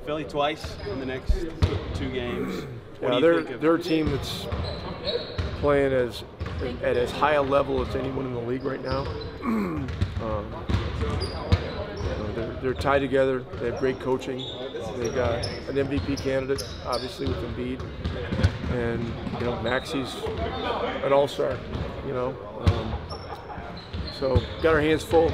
Philly twice in the next 2 games. Yeah, they're a team that's playing at as high a level as anyone in the league right now. They're tied together. They have great coaching. They got an MVP candidate, obviously with Embiid, and Maxi's an all-star. So got our hands full.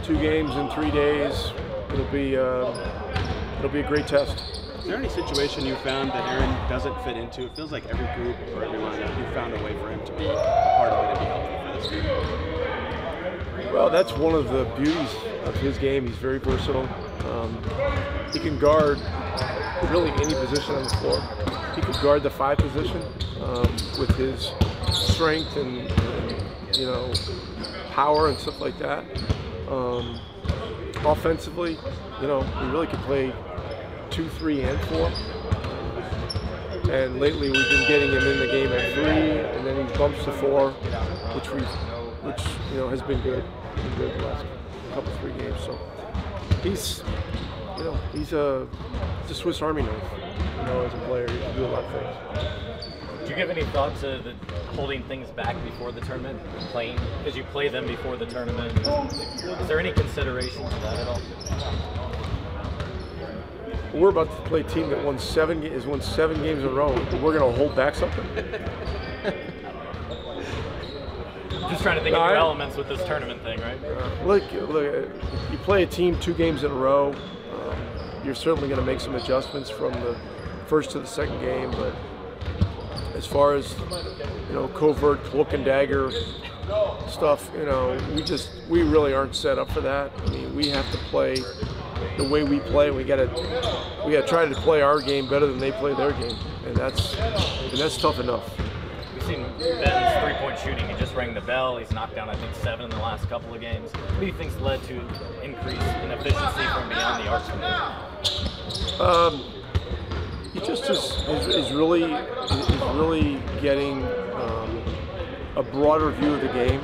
2 games in 3 days. It'll be a great test. Is there any situation you found that Aaron doesn't fit into? It feels like every group or everyone you found a way for him to be a part of it and be helpful for this team. Well, that's one of the beauties of his game. He's very versatile. He can guard really any position on the floor. He could guard the 5 position with his strength and power and stuff like that. Offensively, he really could play 2, 3, and 4. And lately we've been getting him in the game at 3, and then he bumps to 4, which has been good. The last couple 3 games. So he's a Swiss Army knife. As a player, he can do a lot of things. Do you give any thought to holding things back before the tournament, playing because you play them before the tournament? Is there any consideration to that at all? We're about to play a team that won 7 games in a row. We're going to hold back something. Just trying to think of your elements with this tournament thing, right? Look, you play a team 2 games in a row. You're certainly going to make some adjustments from the first to the second game, but as far as covert cloak and dagger stuff, we really aren't set up for that. I mean, we have to play the way we play. We got to try to play our game better than they play their game, and that's tough enough. We've seen Ben's 3-point shooting. He just rang the bell. He's knocked down, I think, 7 in the last couple of games. What do you think's led to increase in efficiency from beyond the arc? He just is really getting a broader view of the game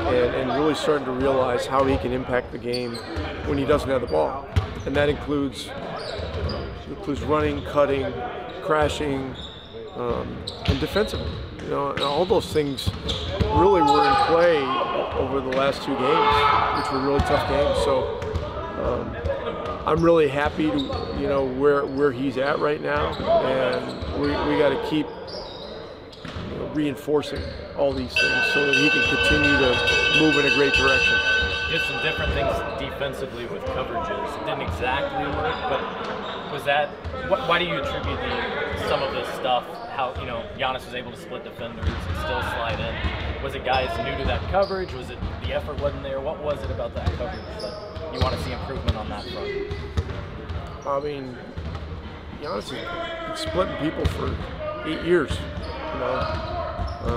and really starting to realize how he can impact the game when he doesn't have the ball, and that includes running, cutting, crashing, and defensively. And all those things really were in play over the last 2 games, which were really tough games. So I'm really happy to where he's at right now, and we got to keep reinforcing all these things so that he can continue to move in a great direction. Did some different things defensively with coverages. It didn't exactly work, but was that? Why do you attribute some of this stuff? How Giannis was able to split defenders and still slide in? Was it guys new to that coverage? Was it the effort wasn't there? What was it about that coverage that you want to see improvement on that front? I mean, Giannis has been splitting people for 8 years.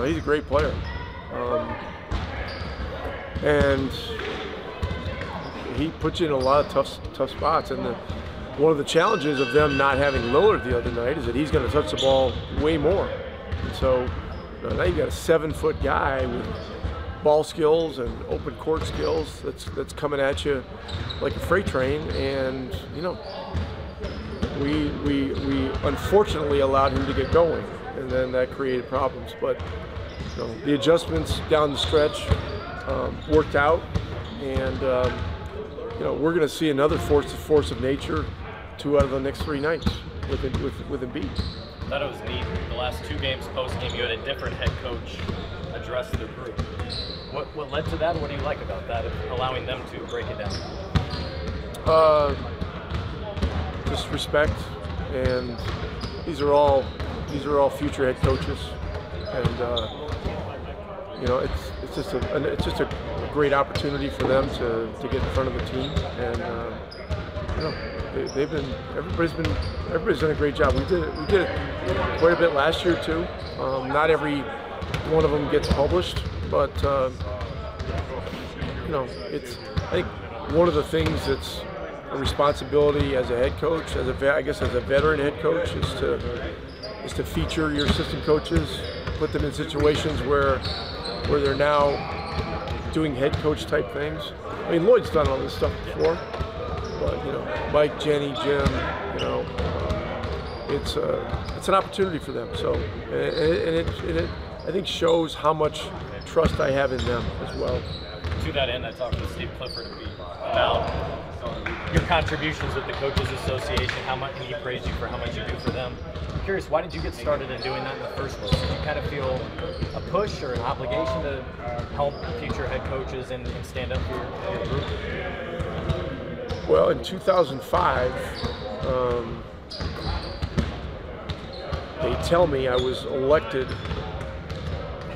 He's a great player, and he puts you in a lot of tough spots. And one of the challenges of them not having Lillard the other night is that he's going to touch the ball way more. And so now you've got a 7-foot guy with ball skills and open court skills that's coming at you like a freight train. And we unfortunately allowed him to get going, and then that created problems. But the adjustments down the stretch worked out, and we're going to see another force of nature 2 out of the next 3 nights with Embiid. I thought it was neat. The last 2 games post-game, you had a different head coach address the group. What led to that? What do you like about that, allowing them to break it down? Just respect, and these are all future head coaches, and it's just a great opportunity for them to get in front of the team, and everybody's done a great job. We did it quite a bit last year too. Not every one of them gets published, but I think one of the things that's a responsibility as a head coach, as a veteran head coach, is to feature your assistant coaches, put them in situations where they're now doing head coach type things. I mean, Lloyd's done all this stuff before, but Mike, Jenny, Jim, it's an opportunity for them. So, and it I think shows how much trust I have in them as well. To that end, I talked to Steve Clifford about your contributions with the Coaches Association, how much, and he praised you for how much you do for them. I'm curious, why did you get started in doing that in the first place? Did you kind of feel a push or an obligation to help future head coaches and stand up for your group? Well, in 2005, they tell me I was elected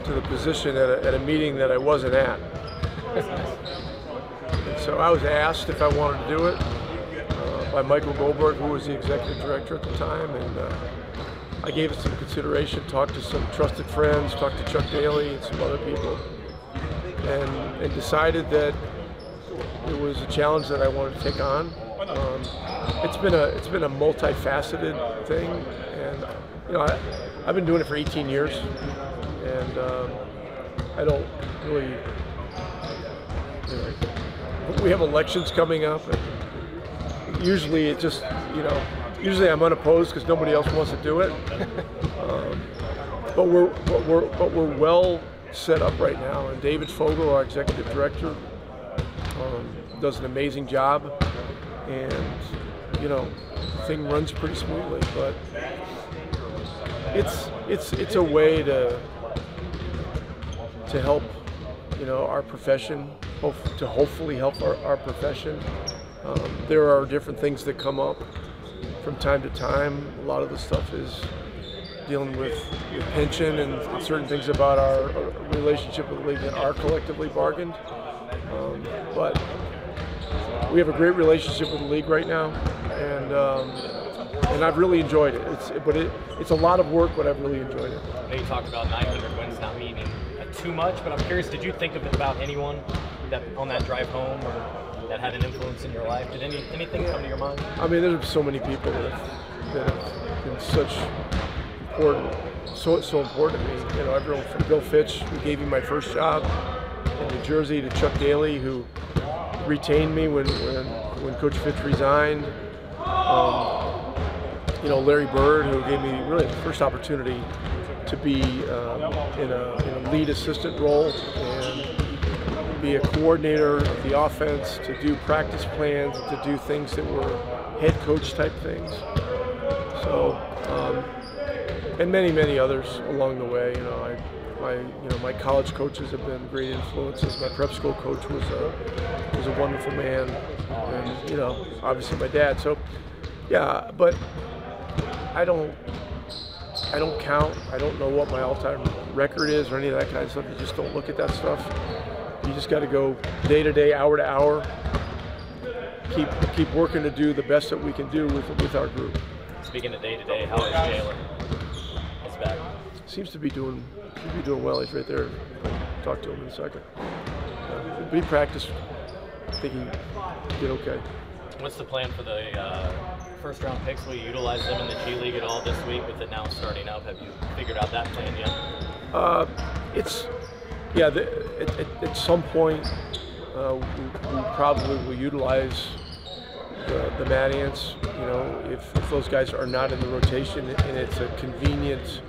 to the position at a meeting that I wasn't at. And so I was asked if I wanted to do it by Michael Goldberg, who was the executive director at the time, and I gave it some consideration, talked to some trusted friends, talked to Chuck Daly and some other people, and decided that it was a challenge that I wanted to take on. It's been a multifaceted thing, and I've been doing it for 18 years, and I don't really. We have elections coming up, and usually it just usually I'm unopposed because nobody else wants to do it. But we're well set up right now, and David Fogel, our executive director, does an amazing job, and the thing runs pretty smoothly. But it's a way to help our profession, to hopefully help our profession. There are different things that come up from time to time. A lot of the stuff is dealing with pension and certain things about our relationship with the league that are collectively bargained. But we have a great relationship with the league right now, and I've really enjoyed it. It's a lot of work, but I've really enjoyed it. I know you talked about 900 wins not meaning too much, but I'm curious, did you think about anyone that on that drive home or that had an influence in your life? Did anything come to your mind? I mean, there's so many people that have been such important, so important to me. Everyone from Bill Fitch, who gave me my first job in New Jersey, to Chuck Daly, who retained me when Coach Fitch resigned. Larry Bird, who gave me really the first opportunity to be in a lead assistant role and be a coordinator of the offense, to do practice plans, to do things that were head coach type things. So, and many others along the way. My college coaches have been great influences. My prep school coach was a wonderful man, and obviously my dad. So, yeah, but I don't count. I don't know what my all-time record is or any of that kind of stuff. You just don't look at that stuff. You just got to go day to day, hour to hour. Keep working to do the best that we can do with our group. Speaking of day to day, how is Jalen? He's back. Seems to be doing well. He's right there. I'll talk to him in a second. But he practiced. I think he did okay. What's the plan for the first-round picks? Will you utilize them in the G League at all this week with it now starting up? Have you figured out that plan yet? At some point we probably will utilize the Mad Ants. If those guys are not in the rotation, and it's a convenient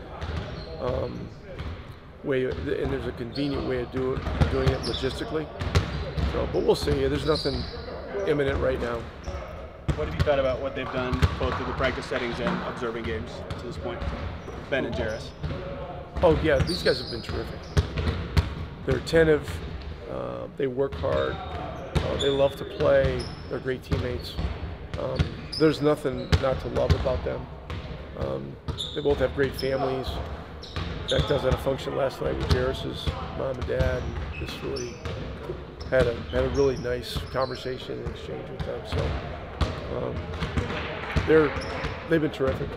way, and there's a convenient way of doing it logistically. So, but we'll see. There's nothing imminent right now. What have you thought about what they've done both through the practice settings and observing games to this point, Ben and Jarris? Oh yeah, these guys have been terrific. They're attentive, they work hard, they love to play, they're great teammates. There's nothing not to love about them. They both have great families. In fact, I was at a function last night with Jarris's mom and dad, and just really had a really nice conversation and exchange with them. So they've been terrific.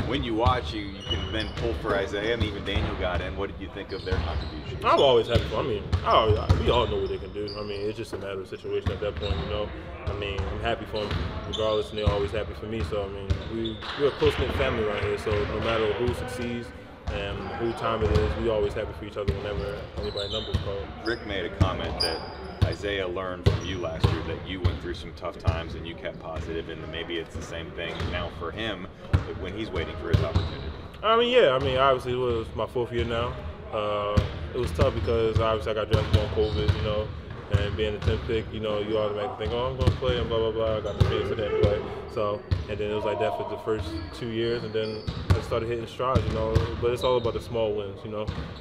When you watch, you can then pull for Isaiah, and even Daniel got in. What did you think of their contribution? I'm always happy for them. We all know what they can do. It's just a matter of situation at that point, I'm happy for them regardless, and they're always happy for me. So, we're a close-knit family around here, so no matter who succeeds and who time it is, we always happy for each other whenever anybody's number is called. Rick made a comment that Isaiah learned from you last year that you went through some tough times and you kept positive, and maybe it's the same thing now for him when he's waiting for his opportunity? Yeah. Obviously it was my 4th year now. It was tough because obviously I got drafted on COVID, and being the 10th pick, you automatically think, oh, I'm going to play and blah, blah, blah. I got the chance to then play. So, and then it was like that for the first 2 years, and then I started hitting strides, But it's all about the small wins,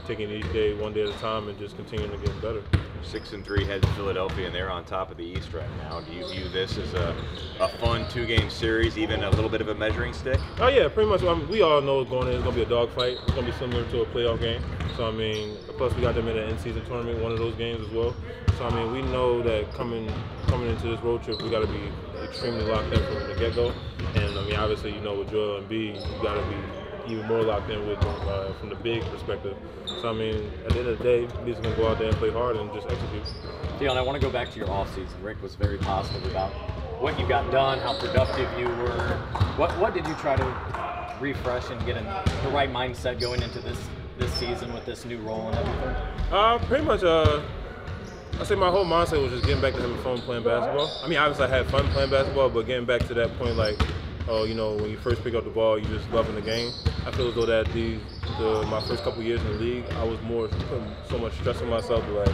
taking each day one day at a time and just continuing to get better. 6-3 head to Philadelphia, and they're on top of the East right now. Do you view this as a fun 2-game series, even a little bit of a measuring stick? Oh yeah, pretty much. We all know going in it's gonna be a dogfight. It's gonna be similar to a playoff game. So plus we got them in the in-season tournament, one of those games as well. So we know that coming into this road trip, we got to be extremely locked in from the get-go. And obviously, with Joel and B, you got to be even more locked in with them from the big perspective. So at the end of the day, we're just gonna go out there and play hard and just execute. Dion, I want to go back to your offseason. Rick was very positive about what you got done, how productive you were. What did you try to refresh and get in the right mindset going into this season with this new role and everything? Pretty much. I say my whole mindset was just getting back to having fun playing basketball. Obviously I had fun playing basketball, but getting back to that point, like, when you first pick up the ball, you just loving the game. I feel as though that my first couple years in the league, I was more putting so much stress on myself to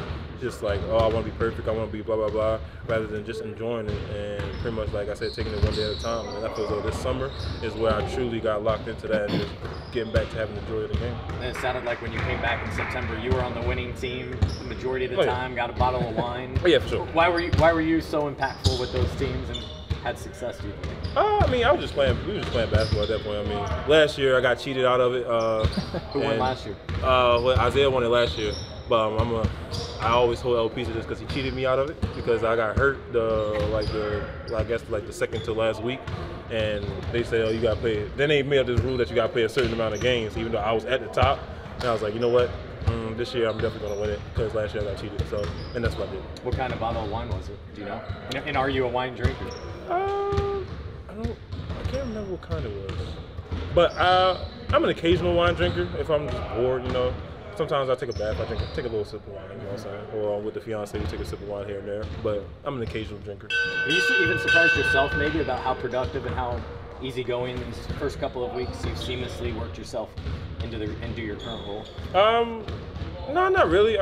I want to be perfect, I want to be blah, blah, blah, rather than just enjoying it and pretty much, like I said, taking it one day at a time. And I feel as though this summer is where I truly got locked into that and just getting back to having the joy of the game. And it sounded like when you came back in September, you were on the winning team the majority of the time, got a bottle of wine. Oh, yeah, for sure. Why were you so impactful with those teams and had success, do you think? We were just playing basketball at that point. Last year I got cheated out of it. Who won last year? Isaiah won it last year. But I always hold LP to this because he cheated me out of it because I got hurt the second to last week, and they said, oh, you got to play. Then they made up this rule that you got to play a certain amount of games, even though I was at the top. And I was like, you know what? This year I'm definitely going to win it because last year I got cheated. So, and that's what I did. What kind of bottle of wine was it? Do you know? And are you a wine drinker? I can't remember what kind it was. But I'm an occasional wine drinker if I'm just bored, Sometimes I take a bath, take a little sip of wine, you know what I'm saying? Or with the fiance, we take a sip of wine here and there. But I'm an occasional drinker. Are you even surprised yourself maybe about how productive and how easygoing these first couple of weeks you've seamlessly worked yourself into your current role? No, not really.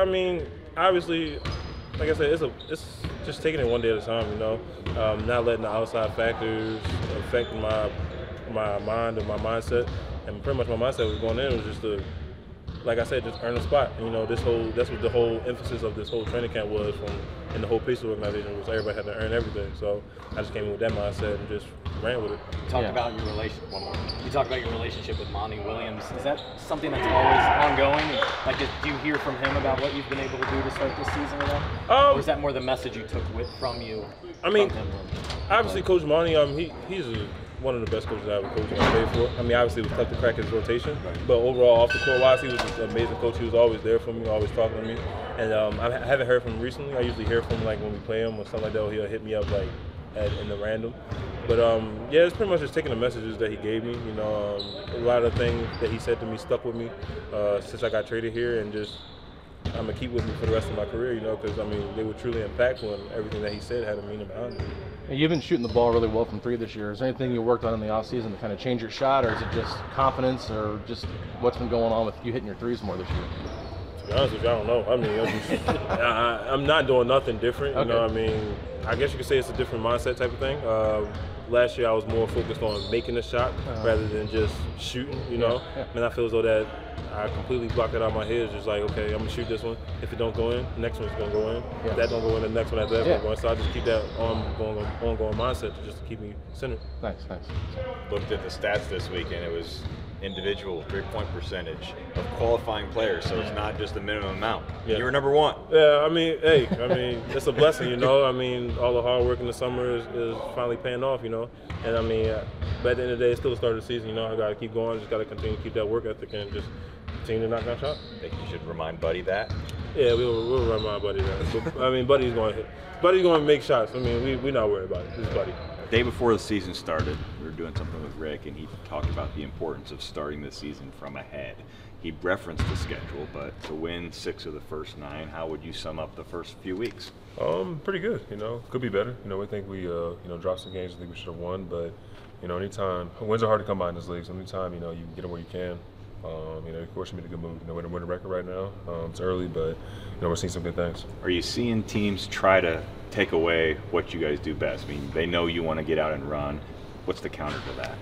Obviously, like I said, it's just taking it one day at a time, not letting the outside factors affect my mind or my mindset. And pretty much my mindset was going in was just to, like I said, just earn a spot. That's what the whole emphasis of this whole training camp was in the whole Pacers organization was everybody had to earn everything. So I just came in with that mindset and just ran with it. You talked about your relationship with Monty Williams. Is that something that's always ongoing? Like, do you hear from him about what you've been able to do to start this season with him? Or is that more the message you took from you? Obviously, Coach Monty, he's one of the best coaches I ever coached and played for. Obviously it was tough to crack his rotation, but overall, off the court wise, he was just an amazing coach. He was always there for me, always talking to me. And I haven't heard from him recently. I usually hear from him when we play him or something like that, or he'll hit me up in the random. But it's pretty much just taking the messages that he gave me. A lot of the things that he said to me stuck with me since I got traded here, and just I'm gonna keep with me for the rest of my career. Because they were truly impactful, and everything that he said had a meaning behind it. You've been shooting the ball really well from three this year. Is there anything you worked on in the offseason to kind of change your shot, or is it just confidence, or just what's been going on with you hitting your threes more this year? To be honest with you, I don't know. I'm not doing nothing different. Okay. I guess you could say it's a different mindset type of thing. Last year I was more focused on making a shot rather than just shooting, Yeah. And I feel as though that I completely blocked it out of my head. It's just like, okay, I'm going to shoot this one. If it don't go in, the next one's going to go in. If that don't go in, the next one after that's going to go in. So I just keep that ongoing mindset to just keep me centered. Nice. Looked at the stats this week, and it was individual three-point percentage of qualifying players, so it's not just the minimum amount. Yeah. You were number one. Yeah, it's a blessing, all the hard work in the summer is finally paying off, And but at the end of the day, it's still the start of the season, I got to keep going, just got to continue to keep that work ethic and just continue to knock down shots. I think you should remind Buddy that. Yeah, we'll remind Buddy that. But, Buddy's going to make shots. We're not worried about it. It's Buddy. The day before the season started, we were doing something with Rick, and he talked about the importance of starting the season from ahead. He referenced the schedule, but to win 6 of the first 9, how would you sum up the first few weeks? Pretty good. Could be better. We think we dropped some games. I think we should have won, but anytime wins are hard to come by in this league. So anytime you can get them where you can. Of course, you made a good move. We're in a record right now. It's early, but we're seeing some good things. Are you seeing teams try to take away what you guys do best? I mean, they know you want to get out and run. What's the counter to that?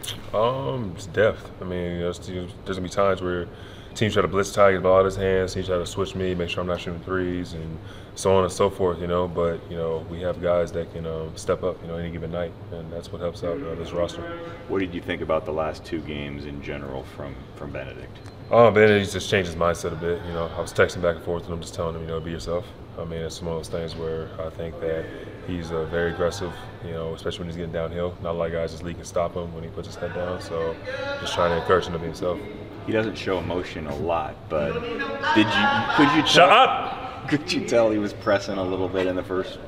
It's depth. There's gonna be times where teams try to blitz tie, get the ball out of his hands. Teams try to switch me, make sure I'm not shooting threes, and so on and so forth. But we have guys that can step up. Any given night, and that's what helps out this roster. What did you think about the last 2 games in general from Benedict? Benedict just changed his mindset a bit. I was texting back and forth with him, just telling him, be yourself. It's one of those things where I think that he's very aggressive, especially when he's getting downhill. Not a lot of guys this league can stop him when he puts his head down, so just trying to encourage him to be himself. He doesn't show emotion a lot, but could you Shut up! Could you tell he was pressing a little bit in the first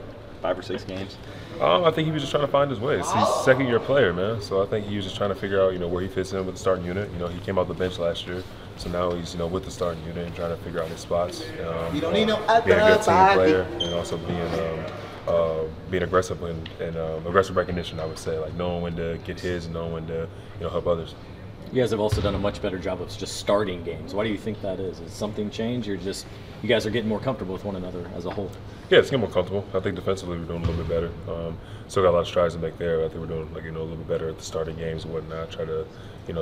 5 or 6 games? I think he was just trying to find his way. He's a second-year player, man. So I think he was just trying to figure out, where he fits in with the starting unit. He came off the bench last year, so now he's, with the starting unit and trying to figure out his spots. You don't need no being a good team player and also being aggressive and aggressive recognition. I would say, like knowing when to get his and knowing when to, help others. You guys have also done a much better job of just starting games. Why do you think that is? Has something changed, or just you guys are getting more comfortable with one another as a whole? Yeah, it's getting more comfortable. I think defensively we're doing a little bit better. Still got a lot of strides to make there. I think we're doing a little bit better at the starting games and whatnot. Try to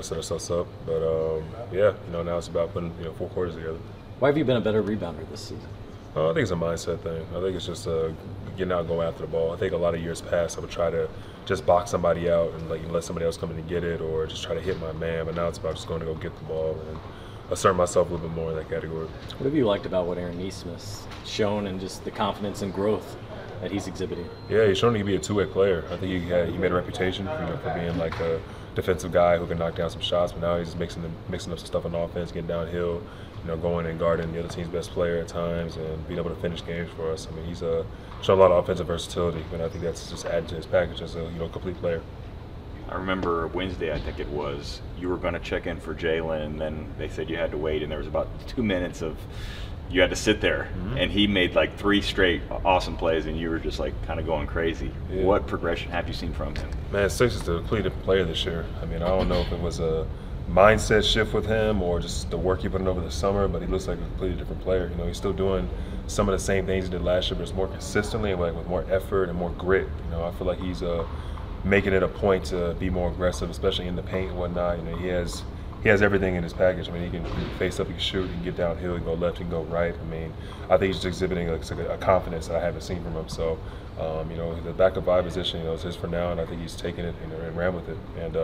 set ourselves up. But now it's about putting 4 quarters together. Why have you been a better rebounder this season? I think it's a mindset thing. I think it's just getting out and going after the ball. I think a lot of years past I would try to just box somebody out and let somebody else come in and get it, or just try to hit my man. But now it's about just going to go get the ball and assert myself a little bit more in that category. What have you liked about what Aaron Nesmith's shown and just the confidence and growth that he's exhibiting? Yeah, he's shown he can be a two-way player. I think he made a reputation for being like a defensive guy who can knock down some shots, but now he's just mixing up some stuff on offense, getting downhill, going and guarding the other team's best player at times and being able to finish games for us. He's shown a lot of offensive versatility, and I think that's just added to his package as a complete player. I remember Wednesday, I think it was, you were going to check in for Jalen, and then they said you had to wait, and there was about 2 minutes of you had to sit there, and he made like 3 straight awesome plays, and you were just like kind of going crazy. Yeah. What progression have you seen from him? Man, Six is a completely different player this year. I don't know if it was a mindset shift with him or just the work he put in over the summer, but he looks like a completely different player. He's still doing some of the same things he did last year, but it's more consistently and with more effort and more grit. I feel like he's making it a point to be more aggressive, especially in the paint and whatnot. He has everything in his package. He can face up, he can shoot, he can get downhill, he can go left, he can go right. I think he's just exhibiting a confidence that I haven't seen from him. So, the backup 5 position, it's his for now, and I think he's taken it and ran with it. And,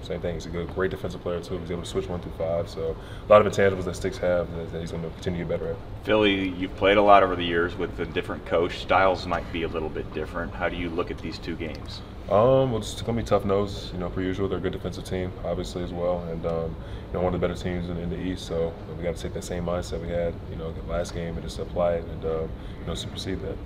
same thing. He's a great defensive player too. He's able to switch 1 through 5. So, a lot of intangibles that Sticks have that he's going to continue to get better at. Philly, you've played a lot over the years with a different coach. Styles might be a little bit different. How do you look at these 2 games? It's going to be tough nose, per usual. They're a good defensive team, obviously, as well, and one of the better teams in the East. So we got to take that same mindset we had, the last game and just apply it and supersede that.